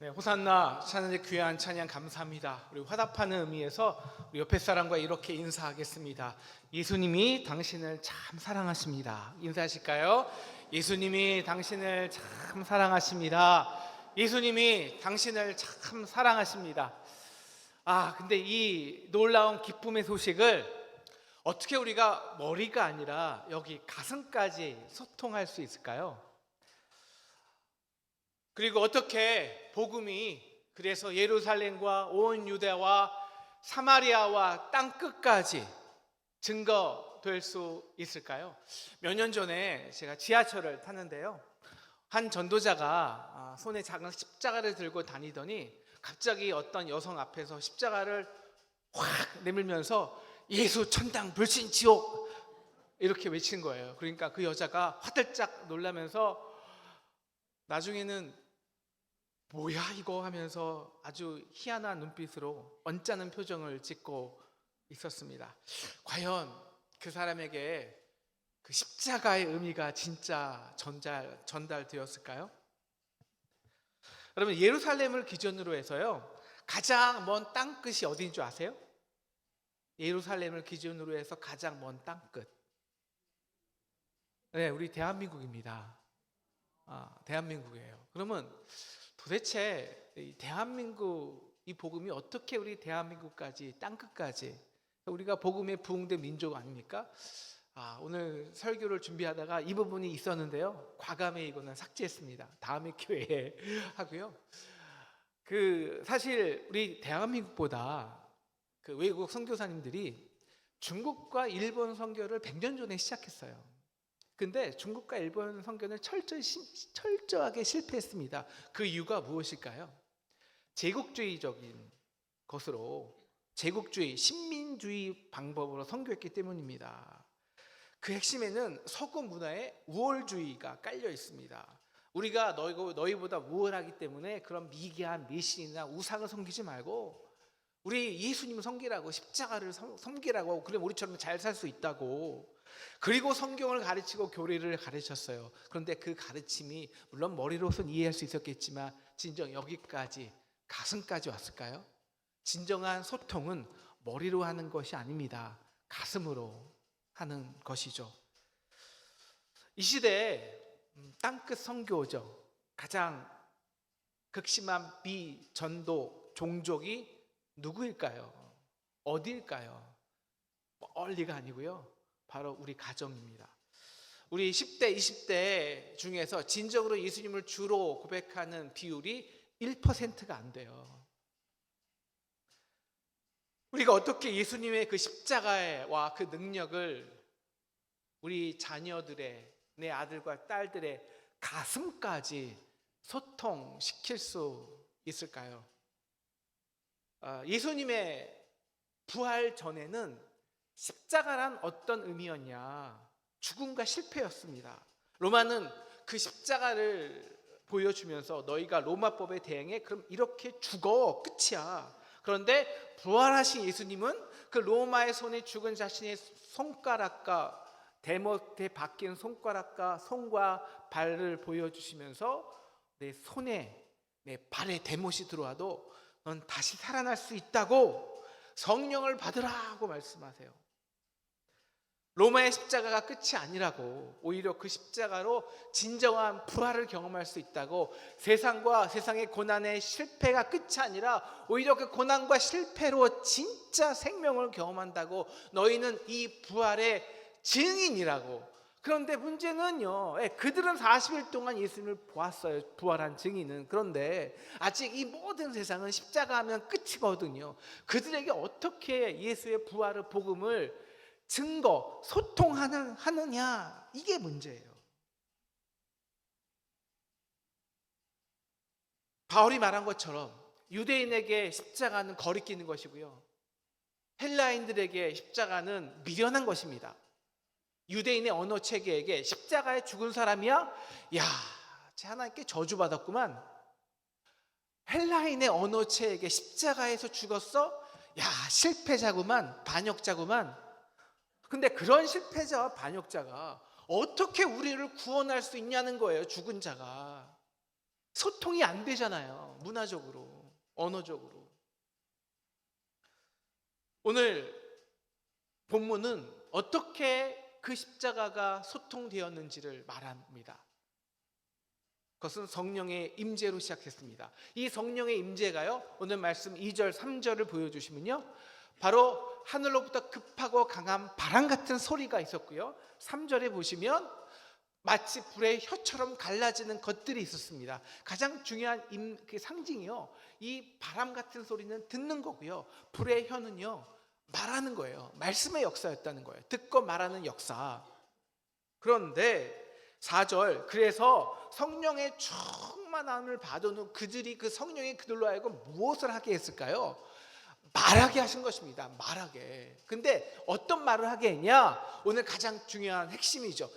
네, 호산나 하나님의 귀한 찬양 감사합니다. 우리 화답하는 의미에서 우리 옆에 사람과 이렇게 인사하겠습니다. 예수님이 당신을 참 사랑하십니다. 인사하실까요? 예수님이 당신을 참 사랑하십니다. 예수님이 당신을 참 사랑하십니다. 근데 이 놀라운 기쁨의 소식을 어떻게 우리가 머리가 아니라 여기 가슴까지 소통할 수 있을까요? 그리고 어떻게 복음이 그래서 예루살렘과 온 유대와 사마리아와 땅끝까지 증거될 수 있을까요? 몇 년 전에 제가 지하철을 탔는데요, 한 전도자가 손에 작은 십자가를 들고 다니더니 갑자기 어떤 여성 앞에서 십자가를 확 내밀면서 예수 천당 불신 지옥 이렇게 외친 거예요. 그러니까 그 여자가 화들짝 놀라면서 나중에는 뭐야 이거 하면서 아주 희한한 눈빛으로 언짢은 표정을 짓고 있었습니다. 과연 그 사람에게 그 십자가의 의미가 진짜 전달되었을까요? 여러분, 예루살렘을 기준으로 해서요, 가장 먼 땅끝이 어디인 줄 아세요? 예루살렘을 기준으로 해서 가장 먼 땅끝, 네, 우리 대한민국입니다. 대한민국이에요. 그러면 도대체 이 대한민국 이 복음이 어떻게 우리 대한민국까지 땅끝까지, 우리가 복음에 부흥된 민족 아닙니까? 오늘 설교를 준비하다가 이 부분이 있었는데요, 과감히 이거는 삭제했습니다. 다음에 기회에 하고요. 사실 우리 대한민국보다 그 외국 선교사님들이 중국과 일본 선교를 100년 전에 시작했어요. 근데 중국과 일본 선교는 철저하게 실패했습니다. 그 이유가 무엇일까요? 제국주의적인 것으로, 제국주의, 신민주의 방법으로 선교했기 때문입니다. 그 핵심에는 서구 문화의 우월주의가 깔려 있습니다. 우리가 너희보다 우월하기 때문에 그런 미개한迷信이나 우상을 섬기지 말고 우리 예수님을 섬기라고, 십자가를 섬기라고, 그럼 우리처럼 잘 살 수 있다고. 그리고 성경을 가르치고 교리를 가르쳤어요. 그런데 그 가르침이 물론 머리로선 이해할 수 있었겠지만 진정 여기까지, 가슴까지 왔을까요? 진정한 소통은 머리로 하는 것이 아닙니다. 가슴으로 하는 것이죠. 이 시대에 땅끝 선교죠, 가장 극심한 비전도 종족이 누구일까요? 어디일까요? 멀리가 아니고요, 바로 우리 가정입니다. 우리 10대, 20대 중에서 진정으로 예수님을 주로 고백하는 비율이 1%가 안 돼요. 우리가 어떻게 예수님의 그 십자가와 그 능력을 우리 자녀들의, 내 아들과 딸들의 가슴까지 소통시킬 수 있을까요? 예수님의 부활 전에는 십자가란 어떤 의미였냐? 죽음과 실패였습니다. 로마는 그 십자가를 보여주면서 너희가 로마법에 대행해, 그럼 이렇게 죽어, 끝이야. 그런데 부활하신 예수님은 그 로마의 손에 죽은 자신의 손가락과 대못에 박힌 손가락과 손과 발을 보여주시면서 내 손에, 내 발에 대못이 들어와도 넌 다시 살아날 수 있다고, 성령을 받으라고 말씀하세요. 로마의 십자가가 끝이 아니라고, 오히려 그 십자가로 진정한 부활을 경험할 수 있다고, 세상과 세상의 고난의 실패가 끝이 아니라 오히려 그 고난과 실패로 진짜 생명을 경험한다고, 너희는 이 부활의 증인이라고. 그런데 문제는요, 그들은 40일 동안 예수님을 보았어요, 부활한 증인은. 그런데 아직 이 모든 세상은 십자가 하면 끝이거든요. 그들에게 어떻게 예수의 부활의 복음을 증거, 소통하느냐, 이게 문제예요. 바울이 말한 것처럼 유대인에게 십자가는 거리끼는 것이고요, 헬라인들에게 십자가는 미련한 것입니다. 유대인의 언어 체계에게 십자가에 죽은 사람이야? 야, 쟤 하나님께 저주받았구만. 헬라인의 언어 체계에게 십자가에서 죽었어? 야, 실패자구만, 반역자구만. 근데 그런 실패자와 반역자가 어떻게 우리를 구원할 수 있냐는 거예요, 죽은 자가. 소통이 안 되잖아요. 문화적으로, 언어적으로. 오늘 본문은 어떻게 그 십자가가 소통되었는지를 말합니다. 그것은 성령의 임재로 시작했습니다. 이 성령의 임재가요, 오늘 말씀 2절 3절을 보여주시면요, 바로 하늘로부터 급하고 강한 바람 같은 소리가 있었고요, 3절에 보시면 마치 불의 혀처럼 갈라지는 것들이 있었습니다. 가장 중요한 그 상징이요, 이 바람 같은 소리는 듣는 거고요, 불의 혀는요 말하는 거예요. 말씀의 역사였다는 거예요. 듣고 말하는 역사. 그런데 4절, 그래서 성령의 충만함을 받은 그들이 그 성령이 그들로 하여금 무엇을 하게 했을까요? 말하게 하신 것입니다. 말하게. 근데 어떤 말을 하게 했냐? 오늘 가장 중요한 핵심이죠.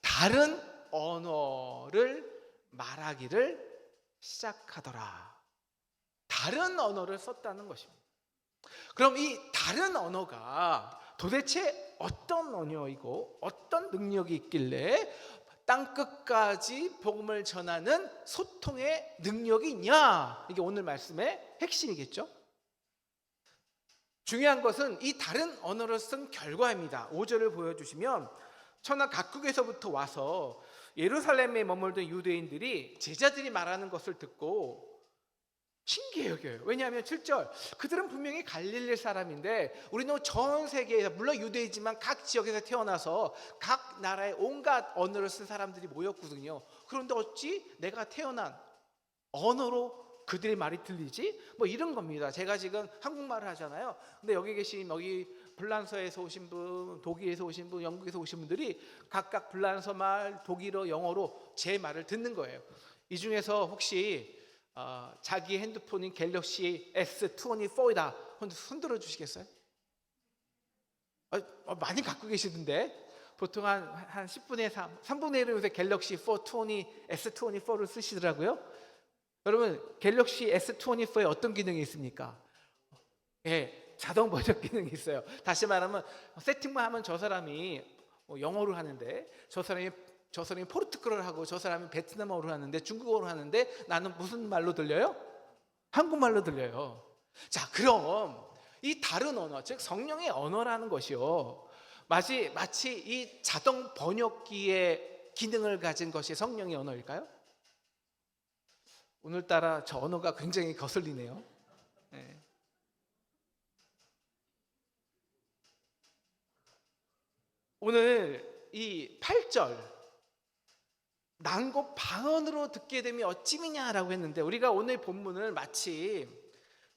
다른 언어를 말하기를 시작하더라. 다른 언어를 썼다는 것입니다. 그럼 이 다른 언어가 도대체 어떤 언어이고 어떤 능력이 있길래 땅끝까지 복음을 전하는 소통의 능력이 있냐? 이게 오늘 말씀의 핵심이겠죠? 중요한 것은 이 다른 언어를 쓴 결과입니다. 5절을 보여주시면 천하 각국에서부터 와서 예루살렘에 머물던 유대인들이 제자들이 말하는 것을 듣고 신기해 여겨요. 왜냐하면 7절, 그들은 분명히 갈릴리 사람인데 우리는 전 세계에서, 물론 유대이지만 각 지역에서 태어나서 각 나라의 온갖 언어를 쓴 사람들이 모였거든요. 그런데 어찌 내가 태어난 언어로 그들의 말이 들리지? 뭐 이런 겁니다. 제가 지금 한국말을 하잖아요. 근데 여기 계신, 여기 불란서에서 오신 분, 독일에서 오신 분, 영국에서 오신 분들이 각각 불란서 말, 독일어, 영어로 제 말을 듣는 거예요. 이 중에서 혹시 자기 핸드폰인 갤럭시 S24이다 손 들어 주시겠어요? 많이 갖고 계시던데 보통 한 10분의 3분의 1은 요새 갤럭시 S24를 쓰시더라고요. 여러분, 갤럭시 S24에 어떤 기능이 있습니까? 예, 자동 번역 기능이 있어요. 다시 말하면 세팅만 하면 저 사람이 영어로 하는데 저 사람이 포르투갈어를 하고 저 사람이 베트남어로 하는데 중국어로 하는데 나는 무슨 말로 들려요? 한국말로 들려요. 자, 그럼 이 다른 언어, 즉 성령의 언어라는 것이요, 마치 이 자동 번역기의 기능을 가진 것이 성령의 언어일까요? 오늘따라 저 언어가 굉장히 거슬리네요. 네. 오늘 이 8절, 난곧 방언으로 듣게 되면 어찌미냐라고 했는데, 우리가 오늘 본문을 마치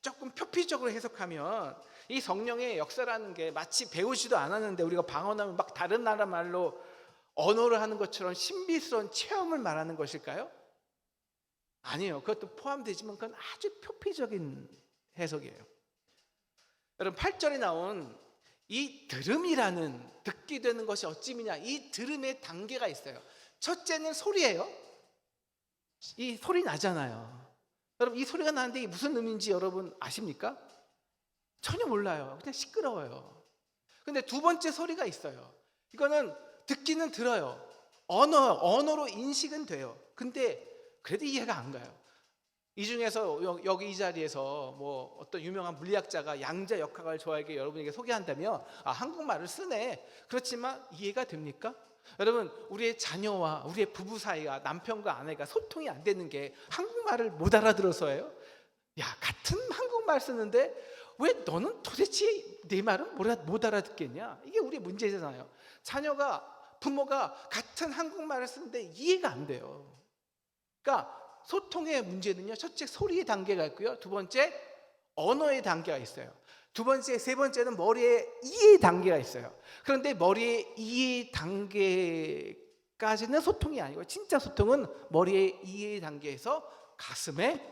조금 표피적으로 해석하면 이 성령의 역사라는 게 마치 배우지도 않았는데 우리가 방언하면 막 다른 나라 말로 언어를 하는 것처럼 신비스러운 체험을 말하는 것일까요? 아니에요. 그것도 포함되지만 그건 아주 표피적인 해석이에요. 여러분, 8절에 나온 이 들음이라는, 듣게 되는 것이 어찌미냐, 이 들음의 단계가 있어요. 첫째는 소리예요. 이 소리 나잖아요. 여러분, 이 소리가 나는데 이게 무슨 의미인지 여러분 아십니까? 전혀 몰라요. 그냥 시끄러워요. 근데 두 번째 소리가 있어요. 이거는 듣기는 들어요. 언어로 인식은 돼요. 근데 그래도 이해가 안 가요. 이 중에서 여기 이 자리에서 뭐 어떤 유명한 물리학자가 양자 역학을 저에게, 여러분에게 소개한다면 한국말을 쓰네. 그렇지만 이해가 됩니까? 여러분, 우리의 자녀와 우리의 부부 사이가, 남편과 아내가 소통이 안 되는 게 한국말을 못 알아들어서예요. 야, 같은 한국말 쓰는데 왜 너는 도대체 내 말은 못 알아듣겠냐? 이게 우리의 문제잖아요. 부모가 같은 한국말을 쓰는데 이해가 안 돼요. 그러니까 소통의 문제는요, 첫째 소리의 단계가 있고요, 두 번째 언어의 단계가 있어요. 세 번째는 머리의 이해 단계가 있어요. 그런데 머리의 이해 단계까지는 소통이 아니고, 진짜 소통은 머리의 이해 단계에서 가슴의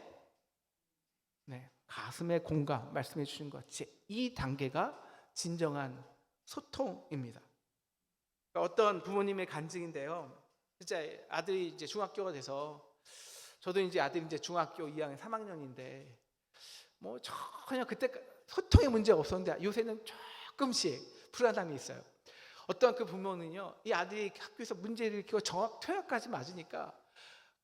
공감, 말씀해 주신 것 같이 이 단계가 진정한 소통입니다. 그러니까 어떤 부모님의 간증인데요, 진짜 아들이 이제 중학교가 돼서, 저도 이제 아들이 이제 중학교 2학년 3학년인데 뭐 전혀 그때 소통의 문제가 없었는데 요새는 조금씩 불안함이 있어요. 어떤 그 부모는요, 이 아들이 학교에서 문제를 일으키고 정학 퇴학까지 맞으니까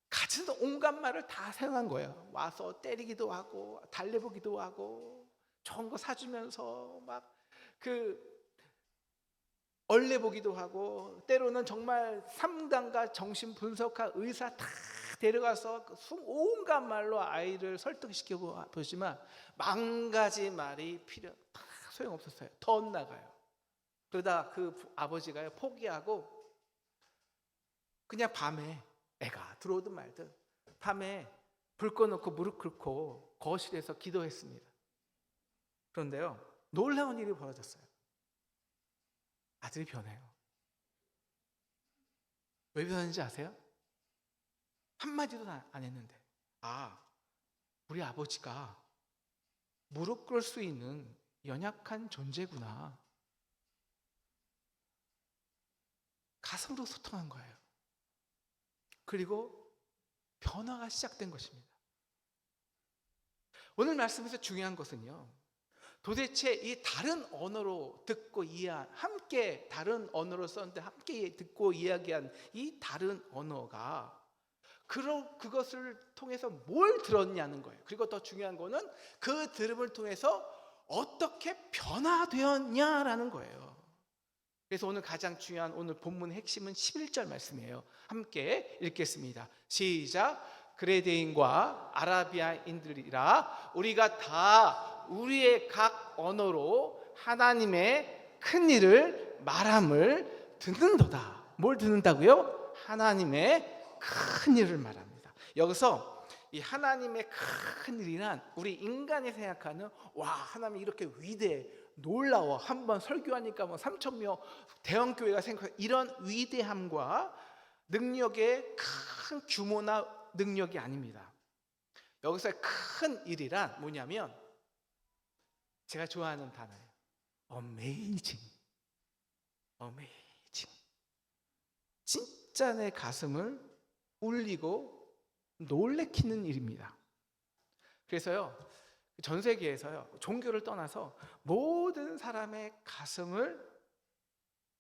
가진 온갖 말을 다 사용한 거예요. 와서 때리기도 하고 달래보기도 하고 좋은 거 사주면서 막 얼레보기도 하고, 때로는 정말 상담가 정신분석학 의사 다 데려가서 온갖 말로 아이를 설득시키고 보지만 만 가지 말이 다 소용없었어요. 더 엇나가요. 그러다 그 아버지가 포기하고 그냥 밤에 애가 들어오든 말든 밤에 불 꺼놓고 무릎 꿇고 거실에서 기도했습니다. 그런데요, 놀라운 일이 벌어졌어요. 아들이 변해요. 왜 변했는지 아세요? 한마디도 안 했는데, 우리 아버지가 무릎 꿇을 수 있는 연약한 존재구나. 가슴으로 소통한 거예요. 그리고 변화가 시작된 것입니다. 오늘 말씀에서 중요한 것은요, 도대체 이 다른 언어로 듣고 함께 다른 언어로 썼는데 함께 듣고 이야기한 이 다른 언어가 그것을 통해서 뭘 들었냐는 거예요. 그리고 더 중요한 거는 그 들음을 통해서 어떻게 변화되었냐라는 거예요. 그래서 오늘 가장 중요한 오늘 본문의 핵심은 11절 말씀이에요. 함께 읽겠습니다. 시작. 그레데인과 아라비아인들이라 우리가 다 우리의 각 언어로 하나님의 큰 일을 말함을 듣는도다. 뭘 듣는다고요? 하나님의 큰 일을 말합니다. 여기서 이 하나님의 큰 일이란 우리 인간이 생각하는 하나님이 이렇게 위대해, 놀라워, 한번 설교하니까 3,000명 대형교회가 생각하는 이런 위대함과 능력의 큰 규모나 능력이 아닙니다. 여기서 큰 일이란 뭐냐면 제가 좋아하는 단어예요. Amazing. 진짜 내 가슴을 울리고 놀래키는 일입니다. 그래서요, 전 세계에서요, 종교를 떠나서 모든 사람의 가슴을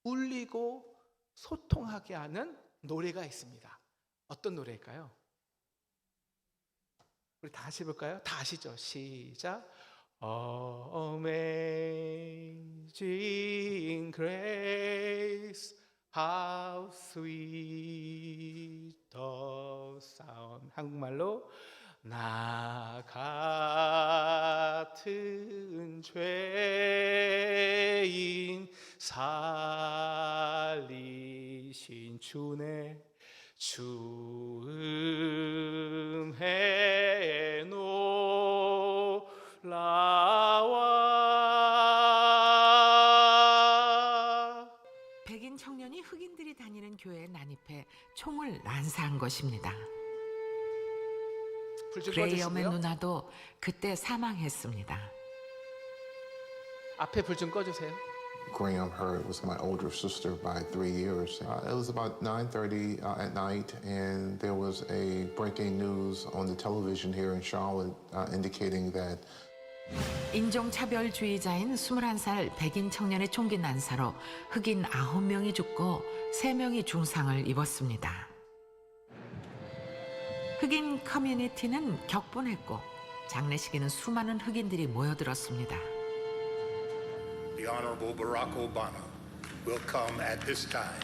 울리고 소통하게 하는 노래가 있습니다. 어떤 노래일까요? 우리 다 같이 해볼까요? 다 아시죠? 시작. Amazing grace, how sweet the sound. 한국말로 나 같은 죄인 살리신 주네 주 은혜에 놀라와. 백인 청년이 흑인들이 다니는 교회에 난입해 총을 난사한 것입니다. 그레이엄의 누나도 그때 사망했습니다. 앞에 불 좀 꺼주세요. Graham Hurd was my older sister by 3 years. It was about 9:30 at night, and there was a breaking news on the television here in Charlotte indicating that 인종차별주의자인 21살 백인 청년의 총기 난사로 흑인 9명이 죽고 3명이 중상을 입었습니다. 흑인 커뮤니티는 격분했고 장례식에는 수많은 흑인들이 모여들었습니다. The Honorable Barack Obama will come at this time.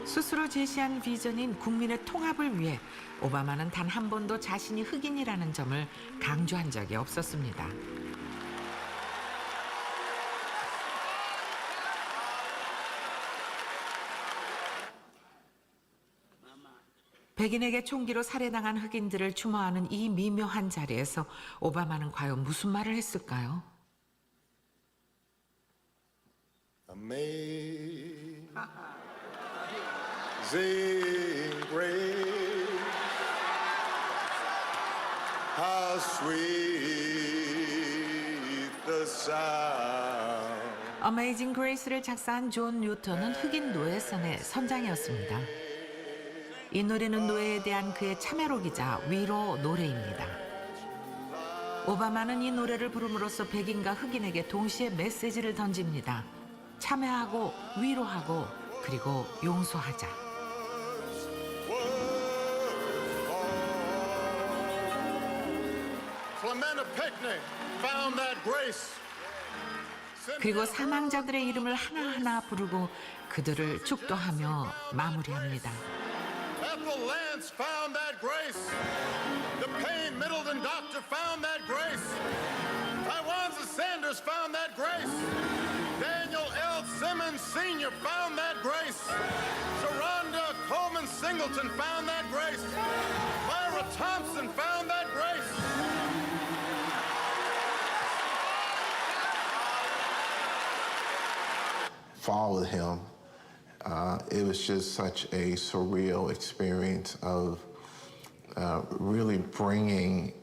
스스로 제시한 비전인 국민의 통합을 위해 오바마는 단 한 번도 자신이 흑인이라는 점을 강조한 적이 없었습니다. 백인에게 총기로 살해당한 흑인들을 추모하는 이 미묘한 자리에서 오바마는 과연 무슨 말을 했을까요? Amazing grace, how sweet the sound. 어메이징 그레이스를 작사한 존 뉴턴은 흑인 노예선의 선장이었습니다. 이 노래는 노예에 대한 그의 참회록이자 위로 노래입니다. 오바마는 이 노래를 부름으로써 백인과 흑인에게 동시에 메시지를 던집니다. 참여하고 위로하고 그리고 용서하자. Clementa Pinckney found that grace. 그리고 사망자들의 이름을 하나하나 부르고 그들을 축도하며 마무리합니다. Ethel Lance found that grace. The Payne Middleton doctor found that grace. Tywanza Sanders found that grace. Daniel L. Simmons Sr. found that grace. Sharonda Coleman Singleton found that grace. Myra Thompson found that grace. Followed him. It was just such a surreal experience of really bringing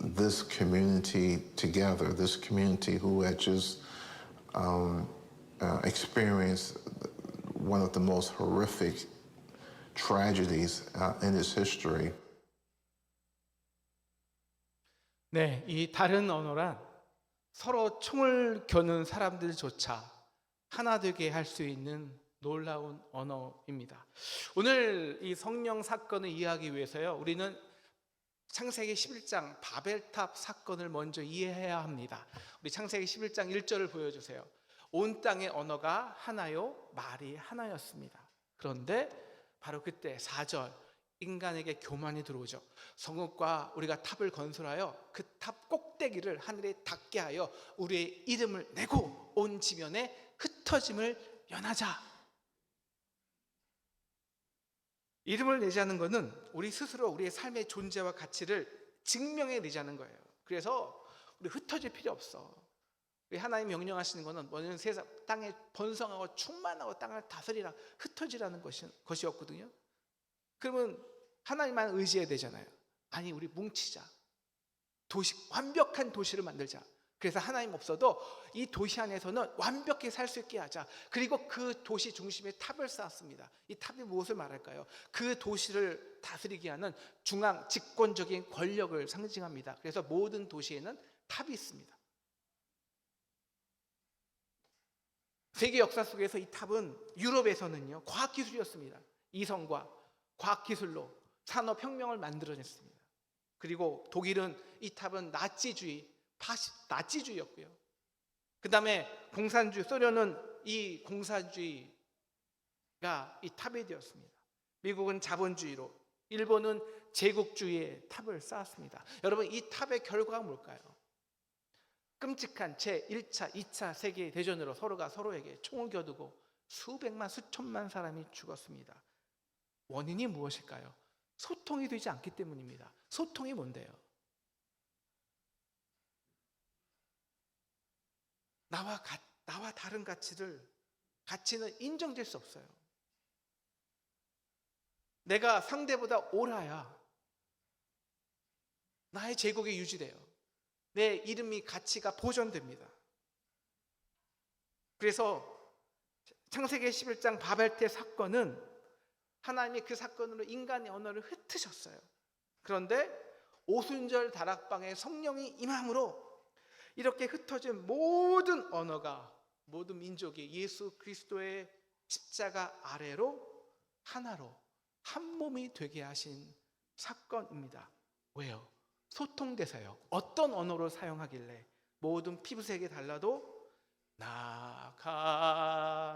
this community together, this community who had just experienced one of the most horrific tragedies in its history. 네, 이 다른 언어란 서로 총을 겨눈 사람들조차 하나 되게 할 수 있는 놀라운 언어입니다. 오늘 이 성령 사건을 이해하기 위해서요, 우리는 창세기 11장 바벨탑 사건을 먼저 이해해야 합니다. 우리 창세기 11장 1절을 보여주세요. 온 땅의 언어가 하나요, 말이 하나였습니다. 그런데 바로 그때 4절, 인간에게 교만이 들어오죠. 성읍과 우리가 탑을 건설하여 그 탑 꼭대기를 하늘에 닿게 하여 우리의 이름을 내고 온 지면에 흩어짐을 연하자. 이름을 내자는 것은 우리 스스로 우리의 삶의 존재와 가치를 증명해 내자는 거예요. 그래서 우리 흩어질 필요 없어. 우리 하나님 명령하시는 것은 뭐냐면 세상 땅에 번성하고 충만하고 땅을 다스리라, 흩어지라는 것이었거든요. 그러면 하나님만 의지해야 되잖아요. 아니, 우리 뭉치자. 도시, 완벽한 도시를 만들자. 그래서 하나님 없어도 이 도시 안에서는 완벽히 살 수 있게 하자. 그리고 그 도시 중심에 탑을 쌓았습니다. 이 탑이 무엇을 말할까요? 그 도시를 다스리게 하는 중앙 집권적인 권력을 상징합니다. 그래서 모든 도시에는 탑이 있습니다. 세계 역사 속에서 이 탑은 유럽에서는요, 과학기술이었습니다. 이성과 과학기술로 산업혁명을 만들어냈습니다. 그리고 독일은 이 탑은 나치주의였고요. 그 다음에 공산주의, 소련은 이 공산주의가 이 탑이 되었습니다. 미국은 자본주의로, 일본은 제국주의의 탑을 쌓았습니다. 여러분, 이 탑의 결과가 뭘까요? 끔찍한 제1차, 2차 세계대전으로 서로가 서로에게 총을 겨두고 수백만, 수천만 사람이 죽었습니다. 원인이 무엇일까요? 소통이 되지 않기 때문입니다. 소통이 뭔데요? 나와 다른 가치는 인정될 수 없어요. 내가 상대보다 옳아야 나의 제국이 유지돼요. 내 이름이, 가치가 보존됩니다. 그래서 창세기 11장 바벨탑 사건은 하나님이 그 사건으로 인간의 언어를 흩으셨어요. 그런데 오순절 다락방에 성령이 임함으로 이렇게 흩어진 모든 언어가, 모든 민족이 예수 그리스도의 십자가 아래로 하나로 한 몸이 되게 하신 사건입니다. 왜요? 소통돼서요. 어떤 언어로 사용하길래? 모든 피부색이 달라도 나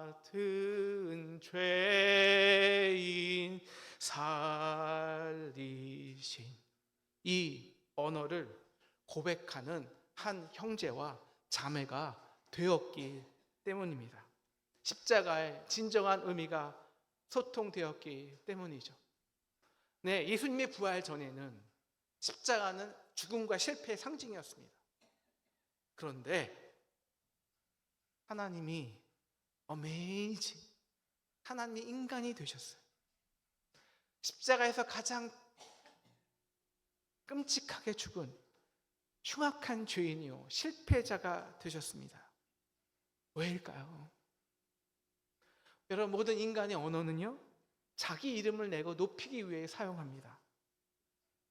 같은 죄인 살리신, 이 언어를 고백하는 한 형제와 자매가 되었기 때문입니다. 십자가의 진정한 의미가 소통되었기 때문이죠. 네, 예수님의 부활 전에는 십자가는 죽음과 실패의 상징이었습니다. 그런데 하나님이 어메이징, 하나님이 인간이 되셨어요. 십자가에서 가장 끔찍하게 죽은 흉악한 죄인이요, 실패자가 되셨습니다. 왜일까요? 여러분, 모든 인간의 언어는요, 자기 이름을 내고 높이기 위해 사용합니다.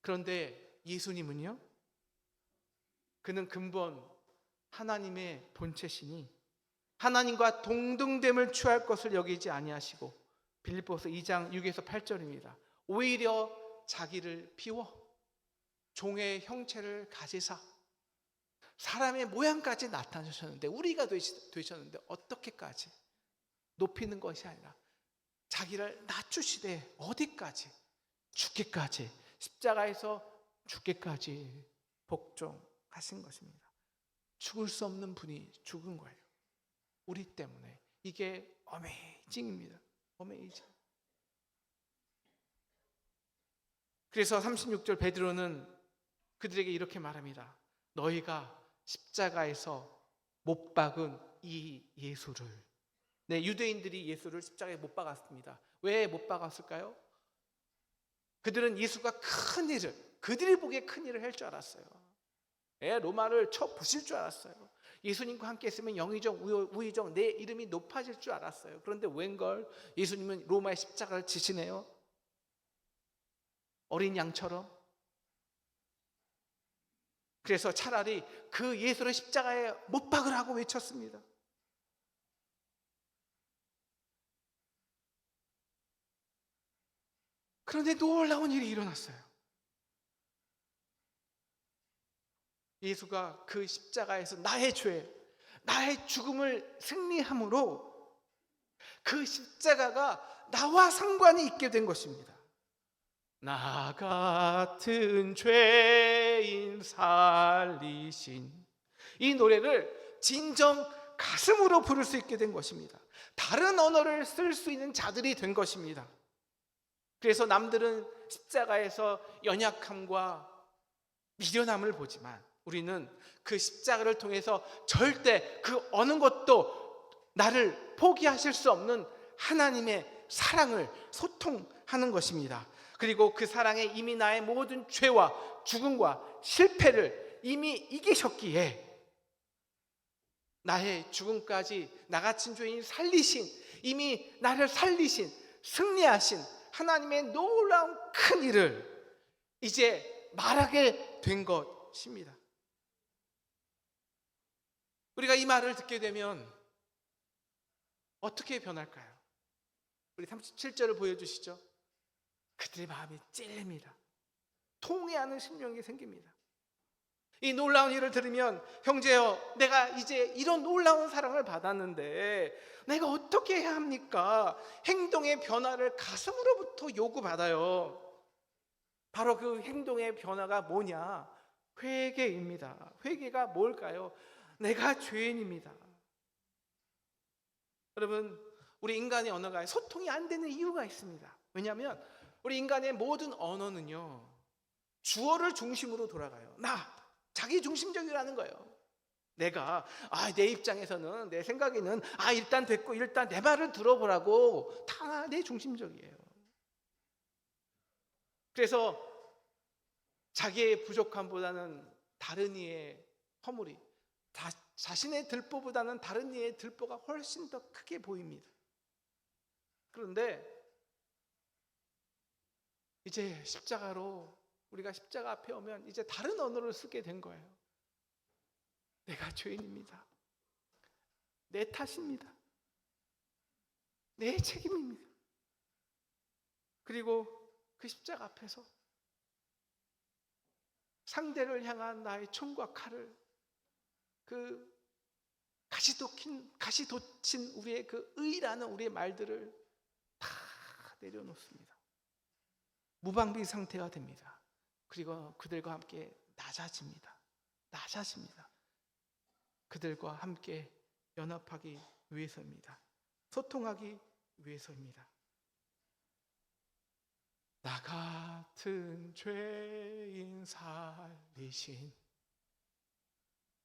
그런데 예수님은요, 그는 근본 하나님의 본체시니 하나님과 동등됨을 취할 것을 여기지 아니하시고, 빌립보서 2장 6에서 8절입니다. 오히려 자기를 비워 종의 형체를 가지사 사람의 모양까지 나타나셨는데, 우리가 되셨는데 어떻게까지 높이는 것이 아니라 자기를 낮추시되 어디까지? 죽기까지, 십자가에서 죽기까지 복종하신 것입니다. 죽을 수 없는 분이 죽은 거예요. 우리 때문에. 이게 어메이징입니다. 어메이징. 그래서 36절 베드로는 그들에게 이렇게 말합니다. 너희가 십자가에서 못 박은 이 예수를. 네, 유대인들이 예수를 십자가에 못 박았습니다. 왜 못 박았을까요? 그들은 예수가 큰 일을, 그들이 보기에 큰 일을 할 줄 알았어요. 로마를 쳐 부실 줄 알았어요. 예수님과 함께 있으면 영의정, 우의정, 내 이름이 높아질 줄 알았어요. 그런데 웬걸, 예수님은 로마의 십자가를 지시네요. 어린 양처럼. 그래서 차라리 그 예수를 십자가에 못 박으라고 외쳤습니다. 그런데 놀라운 일이 일어났어요. 예수가 그 십자가에서 나의 죄, 나의 죽음을 승리함으로 그 십자가가 나와 상관이 있게 된 것입니다. 나 같은 죄인 살리신, 이 노래를 진정 가슴으로 부를 수 있게 된 것입니다. 다른 언어를 쓸 수 있는 자들이 된 것입니다. 그래서 남들은 십자가에서 연약함과 미련함을 보지만 우리는 그 십자가를 통해서 절대 그 어느 것도 나를 포기하실 수 없는 하나님의 사랑을 소통하는 것입니다. 그리고 그 사랑에 이미 나의 모든 죄와 죽음과 실패를 이미 이기셨기에 나의 죽음까지 나 같은 죄인 살리신, 이미 나를 살리신, 승리하신 하나님의 놀라운 큰 일을 이제 말하게 된 것입니다. 우리가 이 말을 듣게 되면 어떻게 변할까요? 우리 37절을 보여주시죠. 그들의 마음이 찔립니다. 통회하는 심령이 생깁니다. 이 놀라운 일을 들으면, 형제여, 내가 이제 이런 놀라운 사랑을 받았는데 내가 어떻게 해야 합니까? 행동의 변화를 가슴으로부터 요구받아요. 바로 그 행동의 변화가 뭐냐? 회개입니다. 회개가 뭘까요? 내가 죄인입니다. 여러분, 우리 인간의 언어가 소통이 안 되는 이유가 있습니다. 왜냐하면 우리 인간의 모든 언어는요, 주어를 중심으로 돌아가요. 자기 중심적이라는 거예요. 내가 내 입장에서는, 내 생각에는 일단 됐고, 일단 내 말을 들어보라고, 다 내 중심적이에요. 그래서 자기의 부족함보다는 다른 이의 허물이, 자신의 들보보다는 다른 이의 들보가 훨씬 더 크게 보입니다. 그런데 이제 십자가로, 우리가 십자가 앞에 오면 이제 다른 언어를 쓰게 된 거예요. 내가 죄인입니다. 내 탓입니다. 내 책임입니다. 그리고 그 십자가 앞에서 상대를 향한 나의 총과 칼을, 그 가시 돋친 우리의 그 의라는 우리의 말들을 다 내려놓습니다. 무방비 상태가 됩니다. 그리고 그들과 함께 낮아집니다. 그들과 함께 연합하기 위해서입니다. 소통하기 위해서입니다. 나 같은 죄인 살리신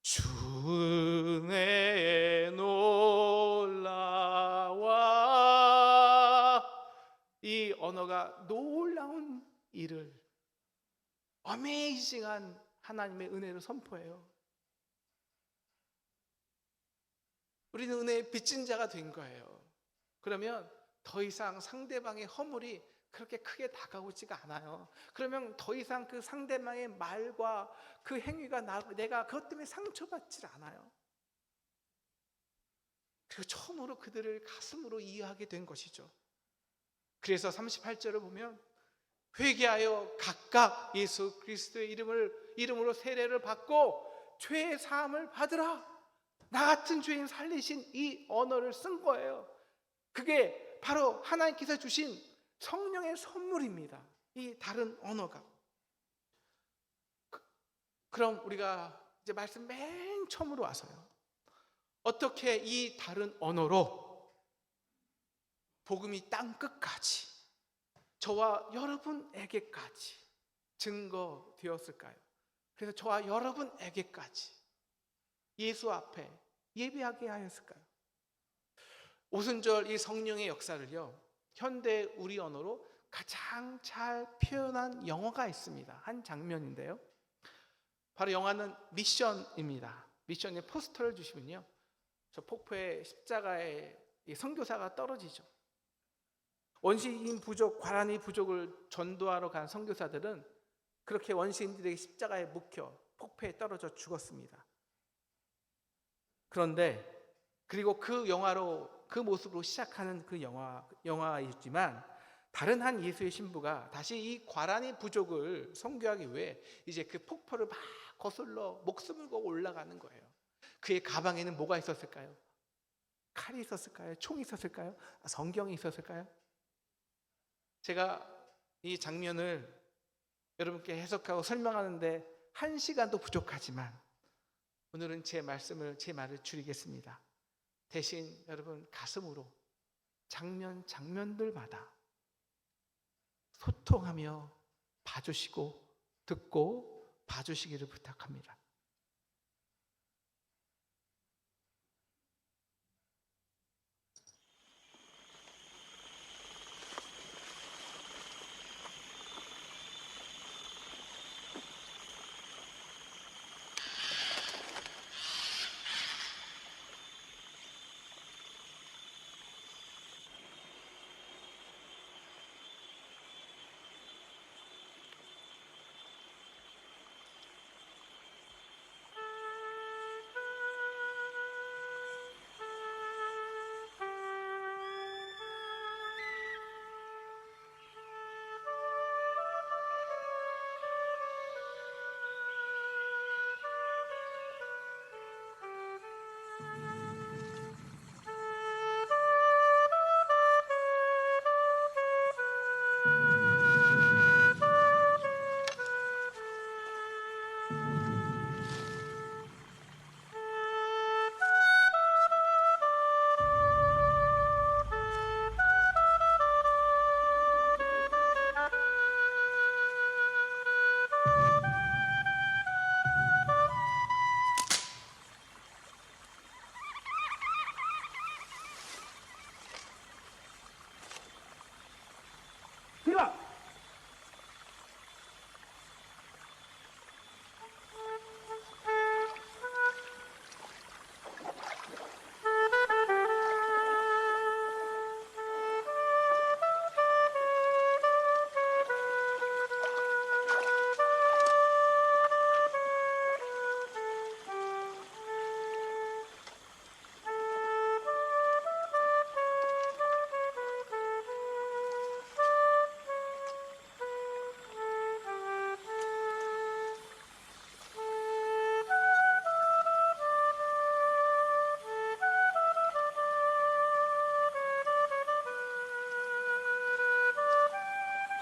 주 은혜에 놀라와, 이 언어가 놀라운 일을, 어메이징한 하나님의 은혜를 선포해요. 우리는 은혜의 빚진 자가 된 거예요. 그러면 더 이상 상대방의 허물이 그렇게 크게 다가오지가 않아요. 그러면 더 이상 그 상대방의 말과 그 행위가 내가 그것 때문에 상처받지 않아요. 그리고 처음으로 그들을 가슴으로 이해하게 된 것이죠. 그래서 38절을 보면 회개하여 각각 예수 그리스도의 이름으로 세례를 받고 죄의 사함을 받으라. 나 같은 죄인 살리신 이 언어를 쓴 거예요. 그게 바로 하나님께서 주신 성령의 선물입니다. 이 다른 언어가. 그럼 우리가 이제 말씀 맨 처음으로 와서요. 어떻게 이 다른 언어로 복음이 땅 끝까지 저와 여러분에게까지 증거되었을까요? 그래서 저와 여러분에게까지 예수 앞에 예배하게 하였을까요? 오순절 이 성령의 역사를요, 현대 우리 언어로 가장 잘 표현한 영화가 있습니다. 한 장면인데요. 바로 영화는 미션입니다. 미션의 포스터를 주시면요, 저 폭포에 십자가에 이 선교사가 떨어지죠. 원시인 부족, 과란이 부족을 전도하러 간 선교사들은 그렇게 원시인들에게 십자가에 묵혀 폭포에 떨어져 죽었습니다. 그런데 그리고 그 영화로 그 모습으로 시작하는 그 영화이지만 다른 한 예수의 신부가 다시 이 과란이 부족을 선교하기 위해 이제 그 폭포를 막 거슬러 목숨을 걸고 올라가는 거예요. 그의 가방에는 뭐가 있었을까요? 칼이 있었을까요? 총이 있었을까요? 성경이 있었을까요? 제가 이 장면을 여러분께 해석하고 설명하는데 1시간도 부족하지만 오늘은 제 말을 줄이겠습니다. 대신 여러분 가슴으로 장면들마다 소통하며 봐주시고 듣고 봐주시기를 부탁합니다.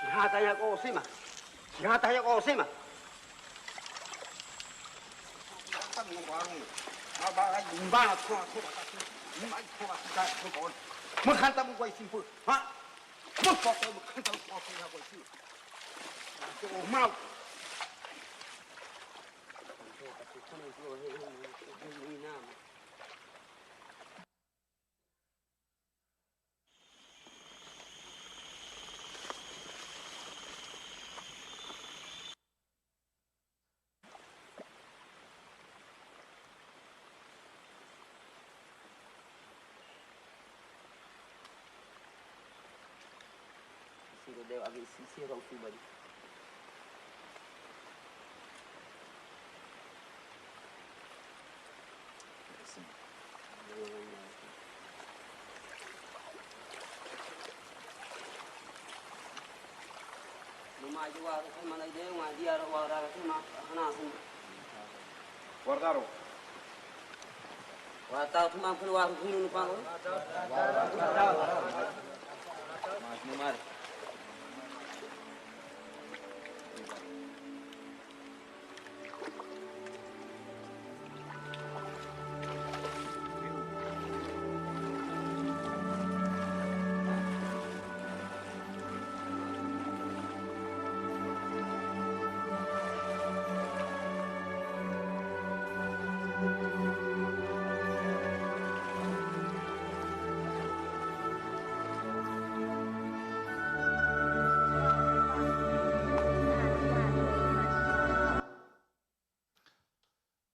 지하다야고 오세마. 지하다야고 오세마. 인바나 토마 인마이 토마 다 그거 뭐 한다 먹고 있으면 뭐 아? 뭐 먹고 뭐 한다 먹고 하고 있지. 엄마 Devo avere sincero un film di Lumai juga ke mana dia ngai dia wara ke mana hana sem. Guardaro. Wa tau tu mam keluar hulu nupa ko. Mas numar.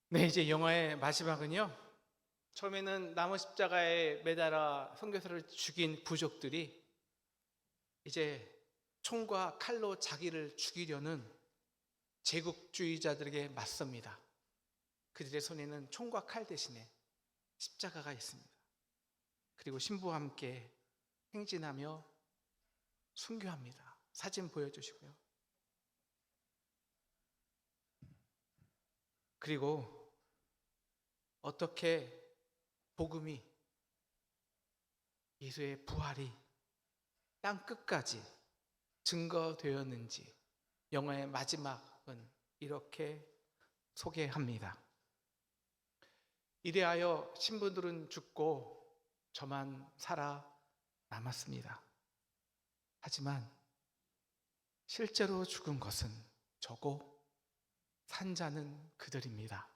네, 이제 영화의 마지막은요. 처음에는 나무 십자가에 매달아 선교사를 죽인 부족들이 이제 총과 칼로 자기를 죽이려는 제국주의자들에게 맞섭니다. 그들의 손에는 총과 칼 대신에 십자가가 있습니다. 그리고 신부와 함께 행진하며 순교합니다. 사진 보여주시고요. 그리고 어떻게 복음이, 예수의 부활이 땅 끝까지 증거되었는지 영화의 마지막은 이렇게 소개합니다. 이래하여 신부들은 죽고 저만 살아남았습니다. 하지만 실제로 죽은 것은 저고 산 자는 그들입니다.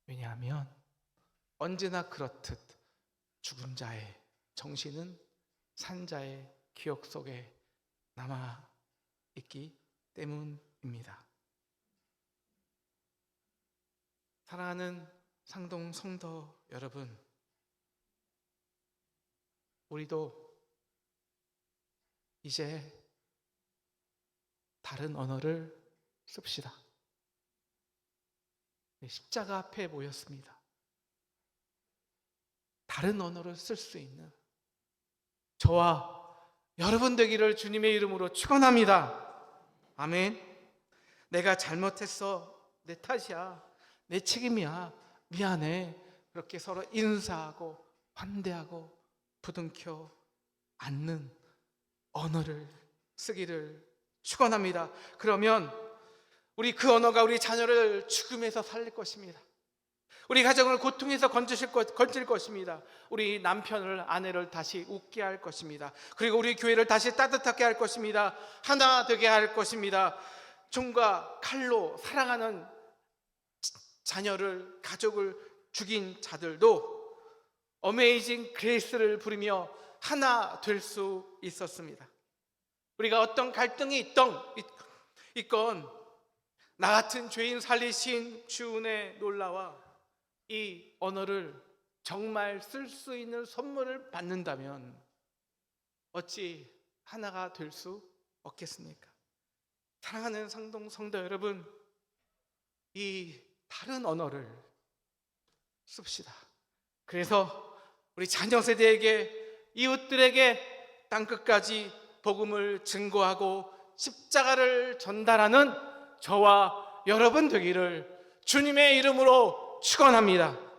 왜냐하면 언제나 그렇듯 죽은 자의 정신은 산 자의 기억 속에 남아 있기 때문입니다. 사랑하는 상동 성도 여러분, 우리도 이제 다른 언어를 씁시다. 십자가 앞에 모였습니다. 다른 언어를 쓸 수 있는 저와 여러분 되기를 주님의 이름으로 축원합니다. 아멘. 내가 잘못했어, 내 탓이야, 내 책임이야, 미안해, 그렇게 서로 인사하고 환대하고 부둥켜 안는 언어를 쓰기를 축원합니다. 그러면 우리 그 언어가 우리 자녀를 죽음에서 살릴 것입니다. 우리 가정을 고통에서 건질 것입니다. 우리 남편을, 아내를 다시 웃게 할 것입니다. 그리고 우리 교회를 다시 따뜻하게 할 것입니다. 하나 되게 할 것입니다. 총과 칼로 사랑하는 자녀를, 가족을 죽인 자들도 어메이징 그레이스를 부르며 하나 될 수 있었습니다. 우리가 어떤 갈등이 있건 나 같은 죄인 살리신 주은의 놀라와 이 언어를 정말 쓸 수 있는 선물을 받는다면 어찌 하나가 될 수 없겠습니까? 사랑하는 상동 성도 여러분, 이 다른 언어를 씁시다. 그래서 우리 자녀 세대에게, 이웃들에게 땅끝까지 복음을 증거하고 십자가를 전달하는 저와 여러분 되기를 주님의 이름으로 축원합니다.